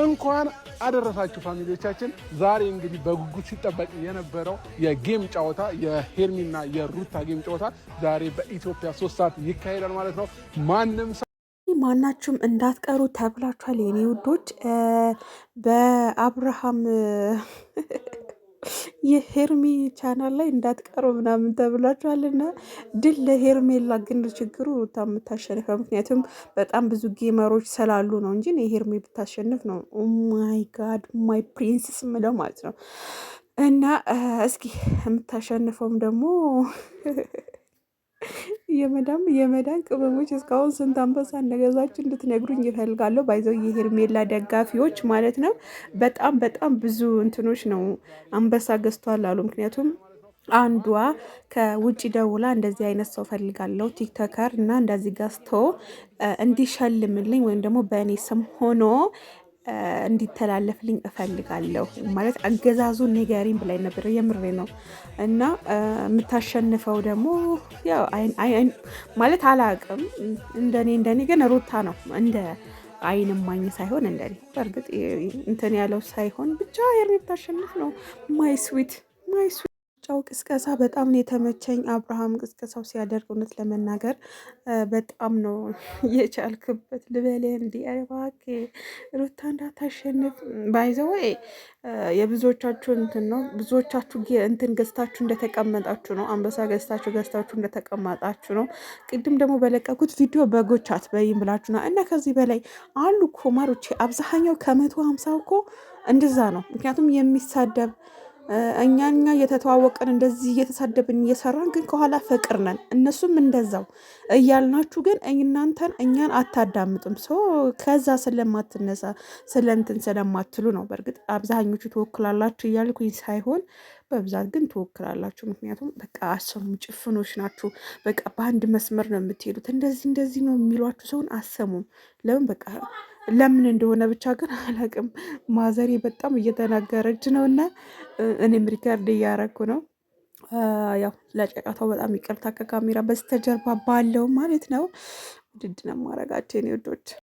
እንኳን አደረሳችሁ ፋሚሊዎቻችን። ዛሬ እንግዲህ በጉጉት ሲጠበቅ የነበረው የጌም ጨዋታ የሄርሚና የሩታ ጌም ጨዋታ ዛሬ በኢትዮጵያ 3 ሰዓት ይካሄዳል ማለት ነው። ማናችሁም እንዳትቀሩ ተብላችኋል የኔ ውዶች። በአብርሃም የሄርሚ ቻናል ላይ እንዳትቀሩ ምናምን ተብላችኋልና ድል ለሄርሜላ። ግን ችግሩ ሩታ የምታሸንፈው ምክንያቱም በጣም ብዙ ጌመሮች ስላሉ ነው እንጂ የሄርሜ ብታሸንፍ ነው ኦማይ ጋድ ማይ ፕሪንስስ ምለው ማለት ነው። እና እስኪ የምታሸንፈውም ደግሞ የመዳን ቅመሞች እስካሁን ስንት አንበሳ እንደገዛችሁ እንድትነግሩኝ ይፈልጋለሁ። ባይዘው የሄርሜላ ደጋፊዎች ማለት ነው። በጣም ብዙ እንትኖች ነው አንበሳ ገዝቷል አሉ። ምክንያቱም አንዷ ከውጭ ደውላ እንደዚህ አይነት ሰው ፈልጋለሁ ቲክቶከር እና እንደዚህ ገዝቶ እንዲሸልምልኝ ወይም ደግሞ በእኔ ስም ሆኖ እንዲተላለፍልኝ እፈልጋለሁ ማለት አገዛዙን ንገሪኝ ብላኝ ነበር። የምሬ ነው። እና የምታሸንፈው ደግሞ ያው ማለት አላቅም። እንደኔ ግን ሩታ ነው እንደ አይን ማኝ ሳይሆን እንደኔ በእርግጥ እንትን ያለው ሳይሆን ብቻ የምታሸንፍ ነው። ማይ ስዊት ጫው ቅስቀሳ በጣም ነው የተመቸኝ። አብርሃም ቅስቀሳው ሲያደርግ እውነት ለመናገር በጣም ነው የቻልክበት ልበልህ። እንዲ እባክህ ሩታ እንዳታሸንፍ ባይዘወይ የብዙዎቻችሁ እንትን ነው። ብዙዎቻችሁ እንትን ገዝታችሁ እንደተቀመጣችሁ ነው። አንበሳ ገዝታችሁ እንደተቀመጣችሁ ነው። ቅድም ደግሞ በለቀኩት ቪዲዮ በጎች አትበይም ብላችሁና እና ከዚህ በላይ አሉ እኮ ማሮቼ። አብዛኛው ከ150 እኮ እንደዛ ነው። ምክንያቱም የሚሳደብ እኛ እየተተዋወቀን እንደዚህ እየተሳደብን እየሰራን ግን ከኋላ ፍቅር ነን። እነሱም እንደዛው እያልናችሁ ግን እኛን አታዳምጡም። ሰው ከዛ ስለማትነሳ ስለንትን ስለማትሉ ነው። በእርግጥ አብዛኞቹ ትወክላላችሁ እያልኩኝ ሳይሆን በብዛት ግን ትወክላላችሁ። ምክንያቱም በቃ አሰሙ ጭፍኖች ናችሁ። በቃ በአንድ መስመር ነው የምትሄዱት። እንደዚህ ነው የሚሏችሁ ሰውን አሰሙም። ለምን በቃ ለምን እንደሆነ ብቻ ግን አላቅም። ማዘሬ በጣም እየተናገረች ነው እና እኔም ሪካርድ እያረኩ ነው። ያው ለጨቃታው በጣም ይቅርታ ከካሜራ በስተጀርባ ባለው ማለት ነው። ውድድ ነው ማረጋቸው የኔ ወዶች።